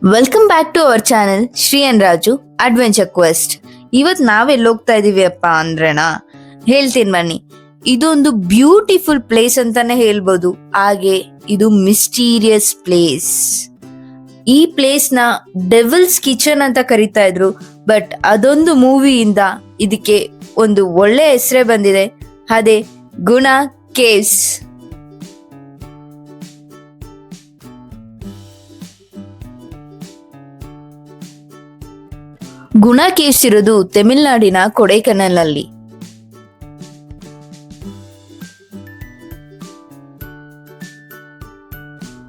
Welcome back to our channel Shri and Raju adventure quest. ಇವತ್ತು ನಾವೆಲ್ಲಿ ಹೋಗ್ತಾ ಇದೀವಿ ಅಪ್ಪ ಅಂದ್ರೆನಾ ಹೇಳ್ತೀನಿ ಬನ್ನಿ. ಇದೊಂದು ಬ್ಯೂಟಿಫುಲ್ ಪ್ಲೇಸ್ ಅಂತಾನೆ ಹೇಳ್ಬೋದು. ಹಾಗೆ ಇದು ಮಿಸ್ಟೀರಿಯಸ್ ಪ್ಲೇಸ್. ಈ ಪ್ಲೇಸ್ ನ ಡೆವಿಲ್ಸ್ ಕಿಚನ್ ಅಂತ ಕರಿತಾ ಇದ್ರು. ಬಟ್ ಅದೊಂದು ಮೂವಿಯಿಂದ ಇದಕ್ಕೆ ಒಂದು ಒಳ್ಳೆ ಹೆಸರೇ ಬಂದಿದೆ. ಅದೇ ಗುಣ ಕೇವ್ಸ್. ಗುಣ ಕೇವ್ಸ್ ಇರೋದು ತಮಿಳುನಾಡಿನ ಕೊಡೈಕೆನಾಲ್ ಅಲ್ಲಿ.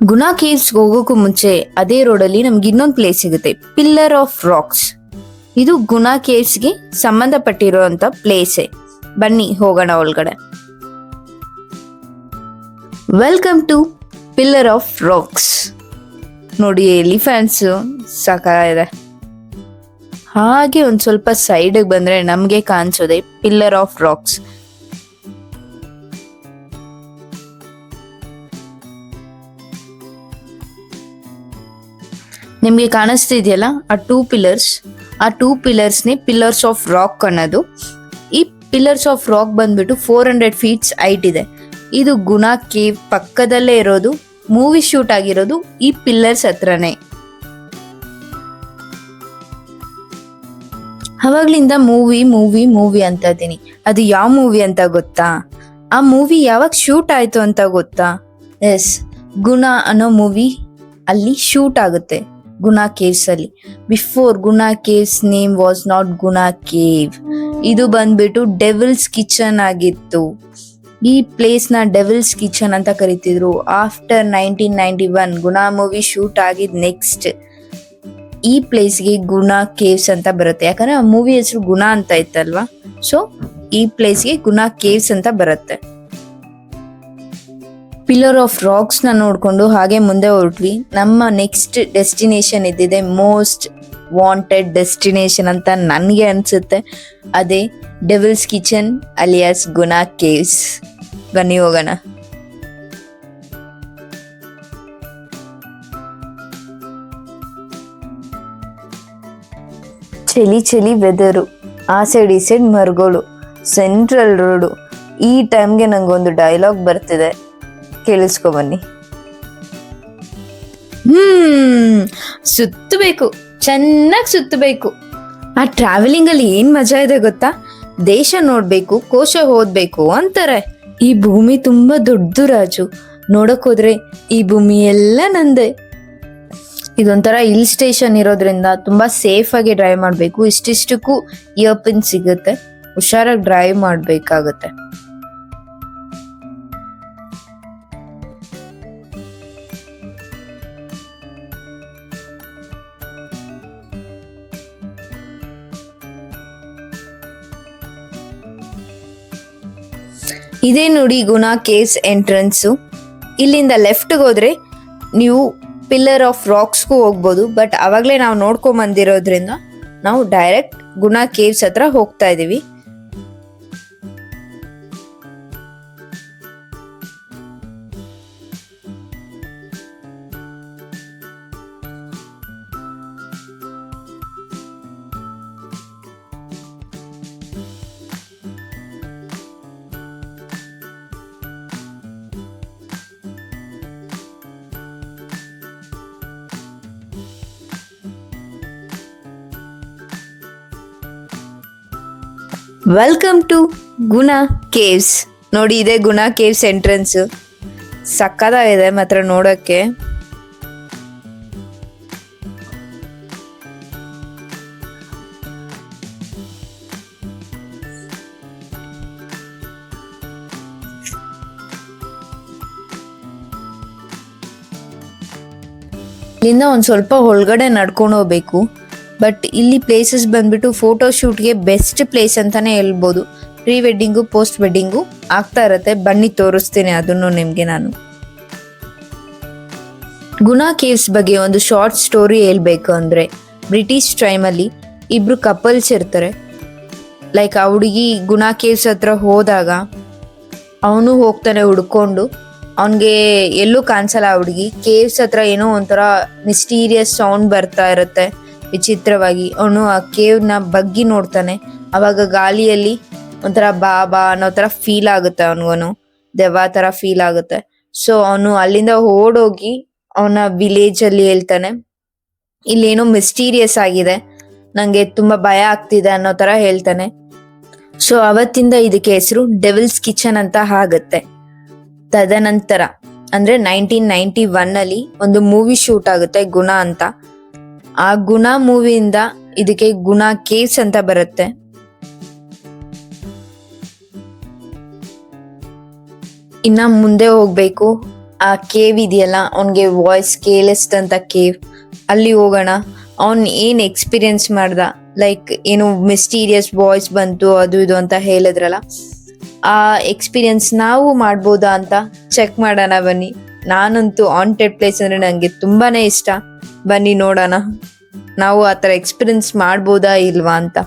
ಗುಣ ಕೇವ್ಸ್ ಹೋಗೋಕ್ಕೂ ಮುಂಚೆ ಅದೇ ರೋಡಲ್ಲಿ ನಮ್ಗೆ ಇನ್ನೊಂದು ಪ್ಲೇಸ್ ಸಿಗುತ್ತೆ, ಪಿಲ್ಲರ್ ಆಫ್ ರಾಕ್ಸ್. ಇದು ಗುಣ ಕೇವ್ಸ್ಗೆ ಸಂಬಂಧಪಟ್ಟಿರುವಂತ ಪ್ಲೇಸೇ. ಬನ್ನಿ ಹೋಗೋಣ ಒಳಗಡೆ. Welcome to pillar of rocks. ನೋಡಿ ಎಲಿಫೆಂಟ್ಸ್ ಸಾಕಾಗಿದೆ. ಹಾಗೆ ಒಂದ್ ಸ್ವಲ್ಪ ಸೈಡ್ ಬಂದ್ರೆ ನಮ್ಗೆ ಕಾಣಿಸೋದೆ ಪಿಲ್ಲರ್ ಆಫ್ ರಾಕ್ಸ್. ನಿಮ್ಗೆ ಕಾಣಿಸ್ತಿದೆಯಲ್ಲ ಆ ಟೂ ಪಿಲ್ಲರ್ಸ್ನೇ ಪಿಲ್ಲರ್ಸ್ ಆಫ್ ರಾಕ್ ಅನ್ನೋದು. ಈ ಪಿಲ್ಲರ್ಸ್ ಆಫ್ ರಾಕ್ ಬಂದ್ಬಿಟ್ಟು 400 feet ಹೈಟ್ ಇದೆ. ಇದು ಗುಣ ಕೇವ್ ಪಕ್ಕದಲ್ಲೇ ಇರೋದು. ಮೂವಿ ಶೂಟ್ ಆಗಿರೋದು ಈ ಪಿಲ್ಲರ್ಸ್ ಹತ್ರನೇ. ಅವಾಗ್ಲಿಂದ ಮೂವಿ ಅಂತ ಇದ್ದೀನಿ. ಅದು ಯಾವ ಮೂವಿ ಅಂತ ಗೊತ್ತಾ? ಆ ಮೂವಿ ಯಾವಾಗ ಶೂಟ್ ಆಯ್ತು ಅಂತ ಗೊತ್ತಾ? ಎಸ್, ಗುಣ ಅನ್ನೋ ಮೂವಿ ಅಲ್ಲಿ ಶೂಟ್ ಆಗುತ್ತೆ ಗುಣ ಕೇವ್ಸ್ ಅಲ್ಲಿ. ಬಿಫೋರ್ ಗುಣ ಕೇವ್ಸ್ ನೇಮ್ ವಾಸ್ ನಾಟ್ ಗುಣ ಕೇವ್. ಇದು ಬಂದ್ಬಿಟ್ಟು ಡೆವಿಲ್ಸ್ ಕಿಚನ್ ಆಗಿತ್ತು. ಈ ಪ್ಲೇಸ್ ನ ಡೆವಿಲ್ಸ್ ಕಿಚನ್ ಅಂತ ಕರಿತಿದ್ರು. ಆಫ್ಟರ್ 1991 ಗುಣ ಮೂವಿ ಶೂಟ್ ಆಗಿದ್ ನೆಕ್ಸ್ಟ್ ಈ ಪ್ಲೇಸ್ಗೆ ಗುಣ ಕೇವ್ಸ್ ಅಂತ ಬರುತ್ತೆ. ಯಾಕಂದ್ರೆ ಆ ಮೂವಿ ಹೆಸರು ಗುಣ ಅಂತ ಇತ್ತಲ್ವಾ, ಸೊ ಈ ಪ್ಲೇಸ್ಗೆ ಗುಣ ಕೇವ್ಸ್ ಅಂತ ಬರುತ್ತೆ. ಪಿಲ್ಲರ್ ಆಫ್ ರಾಕ್ಸ್ ನ ನೋಡ್ಕೊಂಡು ಹಾಗೆ ಮುಂದೆ ಹೊರಟ್ವಿ. ನಮ್ಮ ನೆಕ್ಸ್ಟ್ ಡೆಸ್ಟಿನೇಷನ್ ಇದ್ದಿದೆ ಮೋಸ್ಟ್ ವಾಂಟೆಡ್ ಡೆಸ್ಟಿನೇಷನ್ ಅಂತ ನನ್ಗೆ ಅನ್ಸುತ್ತೆ. ಅದೇ devil's kitchen alias Guna caves. ಬನ್ನಿ ಹೋಗೋಣ. ಚಳಿ ವೆದರು, ಆ ಸೈಡ್ ಈ ಸೈಡ್ ಮರಗಳು, ಸೆಂಟ್ರಲ್ ರೋಡು. ಈ ಟೈಮ್ಗೆ ನಂಗೊಂದು ಡೈಲಾಗ್ ಬರ್ತಿದೆ, ಕೇಳಿಸ್ಕೊ ಬನ್ನಿ. ಸುತ್ತಬೇಕು, ಚೆನ್ನಾಗಿ ಸುತ್ತಬೇಕು. ಆ ಟ್ರಾವೆಲಿಂಗ್ ಅಲ್ಲಿ ಏನ್ ಮಜಾ ಇದೆ ಗೊತ್ತಾ? ದೇಶ ನೋಡ್ಬೇಕು, ಕೋಶ ಓದ್ಬೇಕು ಅಂತಾರೆ. ಈ ಭೂಮಿ ತುಂಬಾ ದೊಡ್ಡದು ರಾಜು. ನೋಡಕ್ ಹೋದ್ರೆ ಈ ಭೂಮಿ ಎಲ್ಲ ನಂದೆ. ಇದೊಂಥರ ಹಿಲ್ ಸ್ಟೇಷನ್ ಇರೋದ್ರಿಂದ ತುಂಬಾ ಸೇಫ್ ಆಗಿ ಡ್ರೈವ್ ಮಾಡ್ಬೇಕು. ಇಷ್ಟಿಷ್ಟಕ್ಕೂ ಇಯರ್ ಪಿನ್ ಸಿಗುತ್ತೆ, ಹುಷಾರಾಗಿ ಡ್ರೈವ್ ಮಾಡ್ಬೇಕಾಗತ್ತೆ. ಇದೇ ನೋಡಿ ಗುಣ ಕೇವ್ಸ್ ಎಂಟ್ರೆನ್ಸ್. ಇಲ್ಲಿಂದ ಲೆಫ್ಟ್ ಹೋದ್ರೆ ನೀವು ಪಿಲ್ಲರ್ ಆಫ್ ರಾಕ್ಸ್ಗೂ ಹೋಗ್ಬೋದು. ಬಟ್ ಅವಾಗಲೇ ನಾವು ನೋಡ್ಕೊಂಡ್ ಬಂದಿರೋದ್ರಿಂದ ನಾವು ಡೈರೆಕ್ಟ್ ಗುಣ ಕೇವ್ಸ್ ಹತ್ರ ಹೋಗ್ತಾ ಇದೀವಿ. ವೆಲ್ಕಮ್ ಟು ಗುಣ ಕೇವ್ಸ್. ನೋಡಿ ಇದೆ ಗುಣ ಕೇವ್ಸ್ ಎಂಟ್ರೆನ್ಸ್. ಸಕ್ಕತ್ತಾಗಿದೆ ಮಾತ್ರ ನೋಡಕ್ಕೆ. ಇಲ್ಲಿಂದ ಒಂದ್ ಸ್ವಲ್ಪ ಒಳಗಡೆ ನಡ್ಕೊಂಡು ಹೋಗ್ಬೇಕು. ಬಟ್ ಇಲ್ಲಿ ಪ್ಲೇಸಸ್ ಬಂದ್ಬಿಟ್ಟು ಫೋಟೋ ಶೂಟ್ಗೆ ಬೆಸ್ಟ್ ಪ್ಲೇಸ್ ಅಂತಾನೆ ಹೇಳ್ಬೋದು. ಪ್ರೀ ವೆಡ್ಡಿಂಗು ಪೋಸ್ಟ್ ವೆಡ್ಡಿಂಗು ಆಗ್ತಾ ಇರತ್ತೆ. ಬನ್ನಿ ತೋರಿಸ್ತೀನಿ ಅದನ್ನು ನಿಮ್ಗೆ ನಾನು. ಗುಣ ಕೇವ್ಸ್ ಬಗ್ಗೆ ಒಂದು ಶಾರ್ಟ್ ಸ್ಟೋರಿ ಹೇಳ್ಬೇಕು ಅಂದ್ರೆ, ಬ್ರಿಟಿಷ್ ಟೈಮಲ್ಲಿ ಇಬ್ರು ಕಪಲ್ಸ್ ಇರ್ತಾರೆ. ಲೈಕ್ ಆ ಹುಡುಗಿ ಗುಣ ಕೇವ್ಸ್ ಹತ್ರ ಹೋದಾಗ ಅವನು ಹೋಗ್ತಾನೆ ಹುಡ್ಕೊಂಡು. ಅವನ್ಗೆ ಎಲ್ಲೂ ಕಾಣಿಸಲ್ಲ. ಆ ಹುಡುಗಿ ಕೇವ್ಸ್ ಹತ್ರ ಏನೋ ಒಂಥರ ಮಿಸ್ಟೀರಿಯಸ್ ಸೌಂಡ್ ಬರ್ತಾ ಇರುತ್ತೆ ವಿಚಿತ್ರವಾಗಿ. ಅವನು ಆ ಕೇವ್ನ ಬಗ್ಗಿ ನೋಡ್ತಾನೆ. ಅವಾಗ ಗಾಳಿಯಲ್ಲಿ ಒಂಥರ ಬಾಬಾ ಅನ್ನೋ ತರ ಫೀಲ್ ಆಗುತ್ತೆ ಅವನಿಗೋನು, ದೆವ್ವ ತರ ಫೀಲ್ ಆಗುತ್ತೆ. ಸೊ ಅವನು ಅಲ್ಲಿಂದ ಓಡೋಗಿ ಅವನ ವಿಲೇಜ್ ಅಲ್ಲಿ ಹೇಳ್ತಾನೆ, ಇಲ್ಲೇನೋ ಮಿಸ್ಟೀರಿಯಸ್ ಆಗಿದೆ, ನಂಗೆ ತುಂಬಾ ಭಯ ಆಗ್ತಿದೆ ಅನ್ನೋ ತರ ಹೇಳ್ತಾನೆ. ಸೊ ಅವತ್ತಿಂದ ಇದಕ್ಕೆ ಹೆಸರು ಡೆವಿಲ್ಸ್ ಕಿಚನ್ ಅಂತ ಆಗುತ್ತೆ. ತದನಂತರ ಅಂದ್ರೆ 1991 ಅಲ್ಲಿ ಒಂದು ಮೂವಿ ಶೂಟ್ ಆಗುತ್ತೆ, ಗುಣ ಅಂತ. ಆ ಗುಣ ಮೂವಿಯಿಂದ ಇದಕ್ಕೆ ಗುಣ ಕೇವ್ಸ್ ಅಂತ ಬರುತ್ತೆ. ಇನ್ನ ಮುಂದೆ ಹೋಗ್ಬೇಕು. ಆ ಕೇವ್ ಇದೆಯಲ್ಲ, ಅವನ್ಗೆ ವಾಯ್ಸ್ ಕೇಳಿಸ್ತಂತ ಕೇವ್, ಅಲ್ಲಿ ಹೋಗೋಣ. ಅವನ್ ಏನ್ ಎಕ್ಸ್ಪೀರಿಯನ್ಸ್ ಮಾಡ್ದ, ಲೈಕ್ ಏನು ಮಿಸ್ಟೀರಿಯಸ್ ವಾಯ್ಸ್ ಬಂತು ಅದು ಇದು ಅಂತ ಹೇಳಿದ್ರಲ್ಲ, ಆ ಎಕ್ಸ್ಪೀರಿಯನ್ಸ್ ನಾವು ಮಾಡ್ಬೋದಾ ಅಂತ ಚೆಕ್ ಮಾಡೋಣ ಬನ್ನಿ. ನಾನಂತೂ ಹಾಂಟೆಡ್ ಪ್ಲೇಸ್ ಅಂದ್ರೆ ನಂಗೆ ತುಂಬಾನೇ ಇಷ್ಟ. ಬನ್ನಿ ನೋಡೋಣ ನಾವು ಆ ಥರ ಎಕ್ಸ್ಪೀರಿಯನ್ಸ್ ಮಾಡ್ಬೋದಾ ಇಲ್ವಾ ಅಂತ.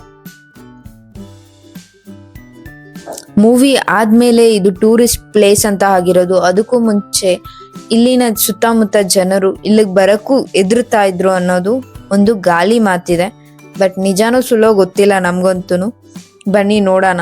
ಮೂವಿ ಆದ್ಮೇಲೆ ಇದು ಟೂರಿಸ್ಟ್ ಪ್ಲೇಸ್ ಅಂತ ಆಗಿರೋದು. ಅದಕ್ಕೂ ಮುಂಚೆ ಇಲ್ಲಿನ ಸುತ್ತಮುತ್ತ ಜನರು ಇಲ್ಲಿಗೆ ಬರಕ್ಕೂ ಎದುರುತ್ತಾ ಇದ್ರು ಅನ್ನೋದು ಒಂದು ಗಾಳಿ ಮಾತಿದೆ. ಬಟ್ ನಿಜಾನೂ ಸುಳ್ಳೋ ಗೊತ್ತಿಲ್ಲ ನಮ್ಗಂತೂ. ಬನ್ನಿ ನೋಡೋಣ.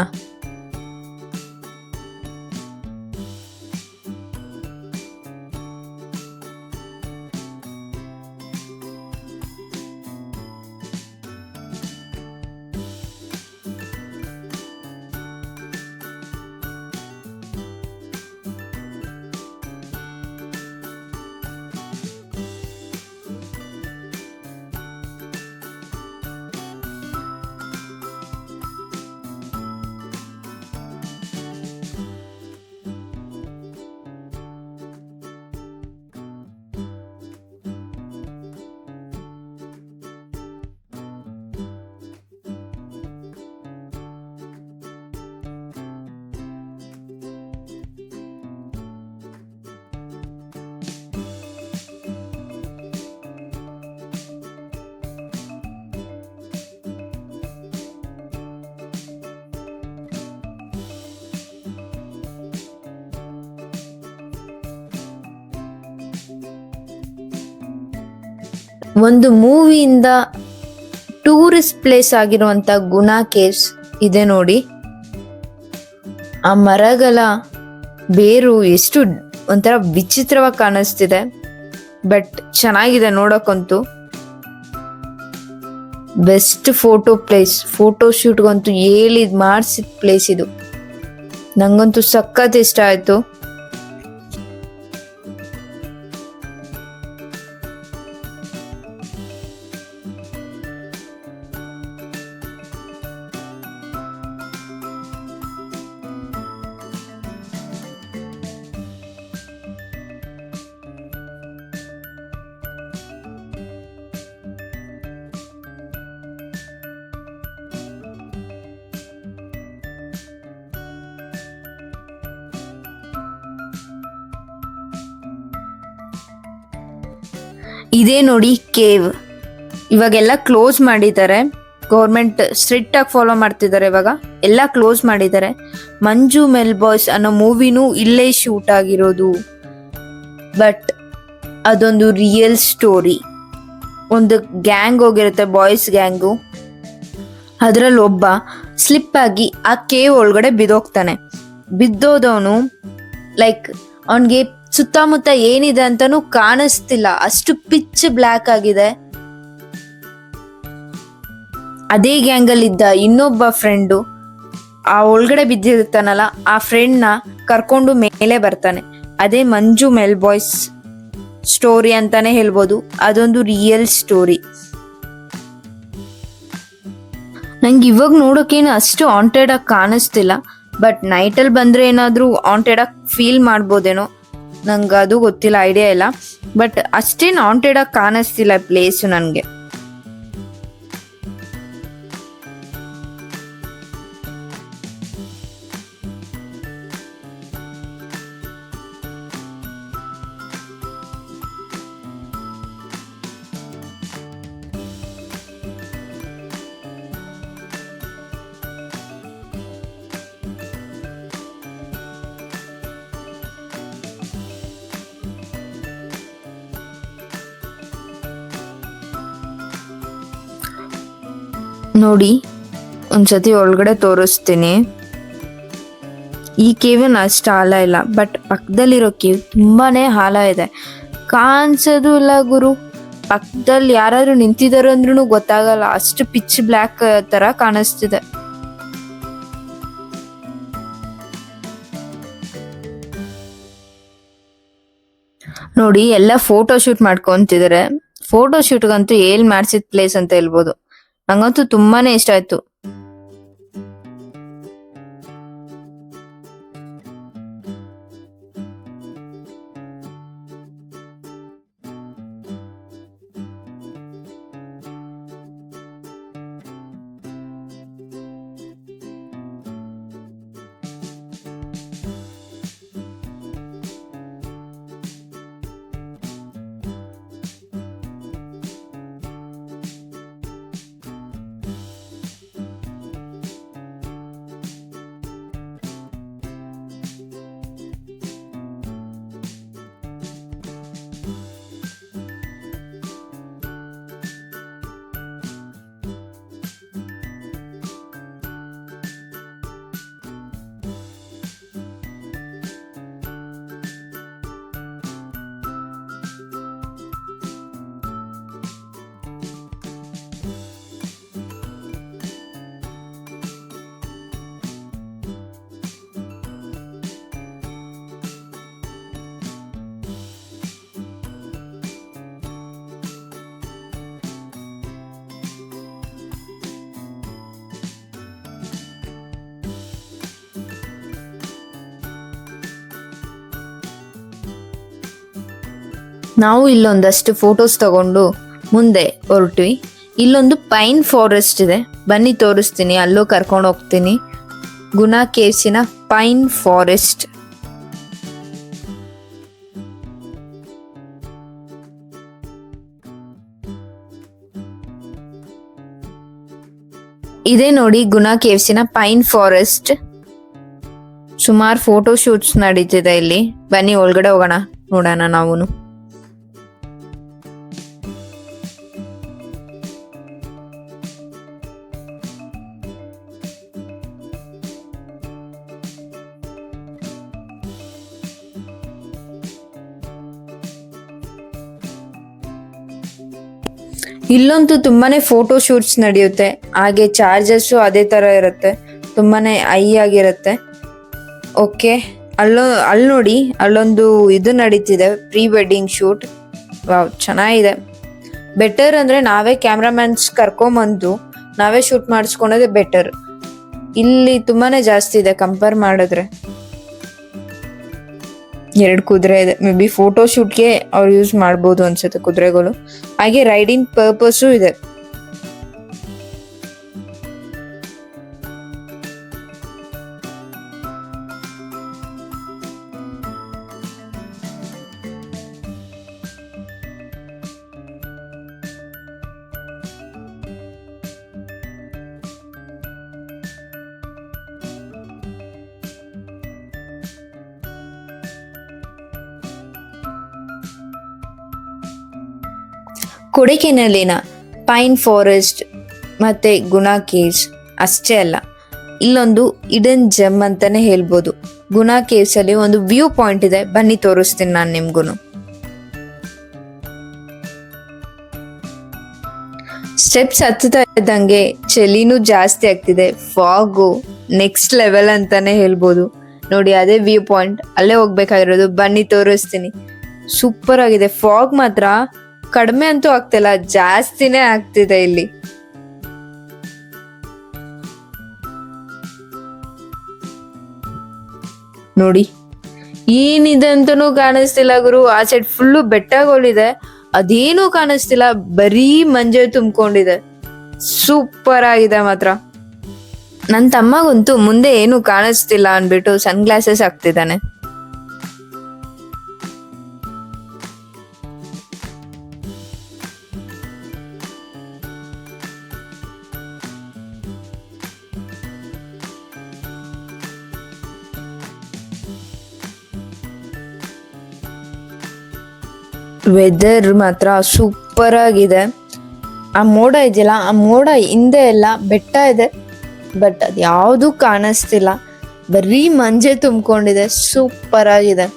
ಒಂದು ಮೂವಿಯಿಂದ ಟೂರಿಸ್ಟ್ ಪ್ಲೇಸ್ ಆಗಿರುವಂತ ಗುಣ ಕೇವ್ಸ್ ಇದೆ ನೋಡಿ. ಆ ಮರಗಳ ಬೇರು ಎಷ್ಟು ಒಂಥರ ವಿಚಿತ್ರವಾಗಿ ಕಾಣಿಸ್ತಿದೆ, ಬಟ್ ಚೆನ್ನಾಗಿದೆ ನೋಡಕ್ಕಂತೂ. ಬೆಸ್ಟ್ ಫೋಟೋ ಪ್ಲೇಸ್, ಫೋಟೋ ಶೂಟ್ಗಂತೂ ಹೇಳಿದ್ ಮಾಡಿಸಿದ ಪ್ಲೇಸ್ ಇದು. ನಂಗಂತೂ ಸಖತ್ ಇಷ್ಟ ಆಯ್ತು. ಇದೇ ನೋಡಿ ಕೇವ್. ಇವಾಗೆಲ್ಲ ಕ್ಲೋಸ್ ಮಾಡಿದ್ದಾರೆ, ಗೌರ್ಮೆಂಟ್ ಸ್ಟ್ರಿಕ್ಟ್ ಆಗಿ ಫಾಲೋ ಮಾಡ್ತಿದ್ದಾರೆ. ಇವಾಗ ಎಲ್ಲ ಕ್ಲೋಸ್ ಮಾಡಿದ್ದಾರೆ. ಮಂಜು ಮೆಲ್ ಬಾಯ್ಸ್ ಅನ್ನೋ ಮೂವಿನೂ ಇಲ್ಲೇ ಶೂಟ್ ಆಗಿರೋದು. ಬಟ್ ಅದೊಂದು ರಿಯಲ್ ಸ್ಟೋರಿ. ಒಂದು ಗ್ಯಾಂಗ್ ಹೋಗಿರುತ್ತೆ, ಬಾಯ್ಸ್ ಗ್ಯಾಂಗು. ಅದರಲ್ಲಿ ಒಬ್ಬ ಸ್ಲಿಪ್ ಆಗಿ ಆ ಕೇವ್ ಒಳಗಡೆ ಬಿದ್ದೋಗ್ತಾನೆ. ಬಿದ್ದೋದವನು ಲೈಕ್ ಅವನಿಗೆ ಸುತ್ತಮುತ್ತ ಏನಿದೆ ಅಂತಾನು ಕಾಣಿಸ್ತಿಲ್ಲ, ಅಷ್ಟು ಪಿಚ್ ಬ್ಲ್ಯಾಕ್ ಆಗಿದೆ. ಅದೇ ಗ್ಯಾಂಗಲ್ಲಿ ಇದ್ದ ಇನ್ನೊಬ್ಬ ಫ್ರೆಂಡು ಆ ಒಳಗಡೆ ಬಿದ್ದಿರ್ತಾನಲ್ಲ, ಆ ಫ್ರೆಂಡ್ನ ಕರ್ಕೊಂಡು ಮೇಲೆ ಬರ್ತಾನೆ. ಅದೇ ಮಂಜು ಮೆಲ್ ಬಾಯ್ಸ್ ಸ್ಟೋರಿ ಅಂತಾನೆ ಹೇಳ್ಬೋದು. ಅದೊಂದು ರಿಯಲ್ ಸ್ಟೋರಿ. ನಂಗೆ ಇವಾಗ ನೋಡೋಕೇನು ಅಷ್ಟು ಹಾಂಟೆಡ್ ಆಗಿ ಕಾಣಿಸ್ತಿಲ್ಲ, ಬಟ್ ನೈಟಲ್ಲಿ ಬಂದ್ರೆ ಏನಾದರೂ ಹಾಂಟೆಡ್ ಆಗಿ ಫೀಲ್ ಮಾಡ್ಬೋದೇನೋ, ನಂಗೆ ಅದು ಗೊತ್ತಿಲ್ಲ, ಐಡಿಯಾ ಇಲ್ಲ. ಬಟ್ ಅಷ್ಟೇನು ಹಾಂಟೆಡ್ ಆಗಿ ಕಾಣಿಸ್ತಿಲ್ಲ ಪ್ಲೇಸು ನನಗೆ. ನೋಡಿ ಒಂದ್ಸತಿ ಒಳಗಡೆ ತೋರಿಸ್ತೀನಿ. ಈ ಕೇವಿನ ಅಷ್ಟು ಆಳ ಇಲ್ಲ, ಬಟ್ ಪಕ್ಕದಲ್ಲಿರೋ ಕೇವ್ ತುಂಬಾನೇ ಆಳ ಇದೆ. ಕಾಣಿಸೋದು ಇಲ್ಲ ಗುರು. ಪಕ್ಕದಲ್ಲಿ ಯಾರಾದ್ರೂ ನಿಂತಿದಾರೋ ಅಂದ್ರೂ ಗೊತ್ತಾಗಲ್ಲ, ಅಷ್ಟು ಪಿಚ್ ಬ್ಲ್ಯಾಕ್ ತರ ಕಾಣಿಸ್ತಿದೆ. ನೋಡಿ ಎಲ್ಲ ಫೋಟೋ ಶೂಟ್ ಮಾಡ್ಕೊಂತಿದಾರೆ. ಫೋಟೋ ಶೂಟ್ಗಂತೂ ಮಾಡ್ಸಿದ ಪ್ಲೇಸ್ ಅಂತ ಹೇಳ್ಬೋದು. ನಂಗಂತೂ ತುಂಬಾನೇ ಇಷ್ಟ ಆಯ್ತು. ನಾವು ಇಲ್ಲೊಂದಷ್ಟು ಫೋಟೋಸ್ ತಗೊಂಡು ಮುಂದೆ ಹೊರಟ್ವಿ. ಇಲ್ಲೊಂದು ಪೈನ್ ಫಾರೆಸ್ಟ್ ಇದೆ, ಬನ್ನಿ ತೋರಿಸ್ತೀನಿ. ಅಲ್ಲೂ ಕರ್ಕೊಂಡು ಹೋಗ್ತೀನಿ. Guna ಕೇವ್ಸಿನ pine forest. ಇದೇ ನೋಡಿ ಗುನಾ ಕೇವ್ಸಿನ ಪೈನ್ ಫಾರೆಸ್ಟ್. ಸುಮಾರು ಫೋಟೋ ಶೂಟ್ಸ್ ನಡೀತಿದೆ ಇಲ್ಲಿ. ಬನ್ನಿ ಒಳಗಡೆ ಹೋಗೋಣ, ನೋಡೋಣ ನಾವು. ಇಲ್ಲಂತೂ ತುಂಬಾನೇ ಫೋಟೋ ಶೂಟ್ಸ್ ನಡೆಯುತ್ತೆ. ಹಾಗೆ ಚಾರ್ಜಸ್ ಅದೇ ತರ ಇರುತ್ತೆ, ತುಂಬಾನೇ ಹೈ ಆಗಿರುತ್ತೆ. ಓಕೆ, ಅಲ್ಲಿ ನೋಡಿ, ಅಲ್ಲೊಂದು ಇದು ನಡೀತಿದೆ, ಪ್ರೀ ವೆಡ್ಡಿಂಗ್ ಶೂಟ್. ವಾವ್, ಚೆನ್ನಾಗಿದೆ. ಬೆಟರ್ ಅಂದ್ರೆ ನಾವೇ ಕ್ಯಾಮ್ರಾಮನ್ಸ್ ಕರ್ಕೊಂಬಂದು ನಾವೇ ಶೂಟ್ ಮಾಡಿಸ್ಕೊಳೋದೇ ಬೆಟರ್. ಇಲ್ಲಿ ತುಂಬಾನೇ ಜಾಸ್ತಿ ಇದೆ ಕಂಪೇರ್ ಮಾಡಿದ್ರೆ. 2 ಕುದುರೆ ಇದೆ, ಮೇ ಬಿ ಫೋಟೋ ಶೂಟ್ಗೆ ಅವ್ರು ಯೂಸ್ ಮಾಡ್ಬೋದು ಅನ್ಸುತ್ತೆ ಕುದುರೆಗಳು. ಹಾಗೆ ರೈಡಿಂಗ್ ಪರ್ಪಸ್ಸು ಇದೆ. ಕೊಡೈಕೆನಾಲಿನ ಪೈನ್ ಫಾರೆಸ್ಟ್ ಮತ್ತೆ ಗುನಾ ಕೇವ್ಸ್ ಅಷ್ಟೇ ಅಲ್ಲ, ಇಲ್ಲೊಂದು ಇಡನ್ ಜೆಮ್ ಅಂತಾನೆ ಹೇಳ್ಬೋದು. ಗುನಾ ಕೇವ್ಸ್ ಅಲ್ಲಿ ಒಂದು ವ್ಯೂ ಪಾಯಿಂಟ್ ಇದೆ, ಬನ್ನಿ ತೋರಿಸ್ತೀನಿ ನಾನು ನಿಮ್ಗೂನು. ಸ್ಟೆಪ್ಸ್ ಹತ್ತುತ್ತಾ ಇದ್ದಂಗೆ ಚಳಿನೂ ಜಾಸ್ತಿ ಆಗ್ತಿದೆ. ಫಾಗು ನೆಕ್ಸ್ಟ್ ಲೆವೆಲ್ ಅಂತಾನೆ ಹೇಳ್ಬೋದು. ನೋಡಿ, ಅದೇ ವ್ಯೂ ಪಾಯಿಂಟ್, ಅಲ್ಲೇ ಹೋಗ್ಬೇಕಾಗಿರೋದು. ಬನ್ನಿ ತೋರಿಸ್ತೀನಿ. ಸೂಪರ್ ಆಗಿದೆ. ಫಾಗ್ ಮಾತ್ರ ಕಡಿಮೆ ಅಂತೂ ಆಗ್ತಿಲ್ಲ, ಜಾಸ್ತಿನೇ ಆಗ್ತಿದೆ ಇಲ್ಲಿ. ನೋಡಿ, ಏನಿದೆ ಅಂತನೂ ಕಾಣಿಸ್ತಿಲ್ಲ ಗುರು. ಆ ಸೈಡ್ ಫುಲ್ಲು ಬೆಟ್ಟಗಳಿದೆ, ಅದೇನೂ ಕಾಣಿಸ್ತಿಲ್ಲ, ಬರೀ ಮಂಜೆ ತುಂಬಿಕೊಂಡಿದೆ. ಸೂಪರ್ ಆಗಿದೆ ಮಾತ್ರ. ನನ್ನ ತಮ್ಮಗಂತೂ ಮುಂದೆ ಏನು ಕಾಣಿಸ್ತಿಲ್ಲ ಅನ್ಬಿಟ್ಟು ಸನ್ ಗ್ಲಾಸಸ್ ಹಾಕ್ತಿದ್ದಾನೆ. ವೆದರ್ ಮಾತ್ರ ಸೂಪರ್ ಆಗಿದೆ. ಆ ಮೋಡ ಇದೆಯಲ್ಲ, ಆ ಮೋಡ ಹಿಂದೆ ಎಲ್ಲ ಬೆಟ್ಟ ಇದೆ, ಬಟ್ ಅದು ಯಾವುದು ಕಾಣಿಸ್ತಿಲ್ಲ, ಬರೀ ಮಂಜೆ ತುಂಬಿಕೊಂಡಿದೆ. ಸೂಪರ್ ಆಗಿದೆ.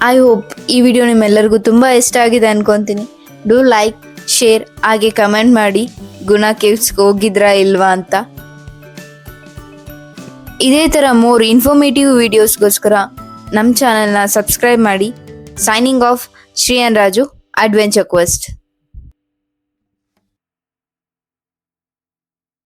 ಐ ಹೋಪ್ ಈ ವಿಡಿಯೋ ನಿಮ್ಮೆಲ್ಲರಿಗೂ ತುಂಬ ಇಷ್ಟ ಆಗಿದೆ ಅನ್ಕೊಂತೀನಿ. ಡೂ ಲೈಕ್, ಶೇರ್, ಹಾಗೆ ಕಮೆಂಟ್ ಮಾಡಿ ಗುಣ ಕೇವ್ಸ್ಗೆ ಹೋಗಿದ್ರಾ ಇಲ್ವಾ ಅಂತ. ಇದೇ ಥರ ಮೋರ್ ಇನ್ಫಾರ್ಮೇಟಿವ್ ವಿಡಿಯೋಸ್ಗೋಸ್ಕರ ನಮ್ಮ ಚಾನಲ್ನ ಸಬ್ಸ್ಕ್ರೈಬ್ ಮಾಡಿ. Signing off, Shri and Raju, adventure quest.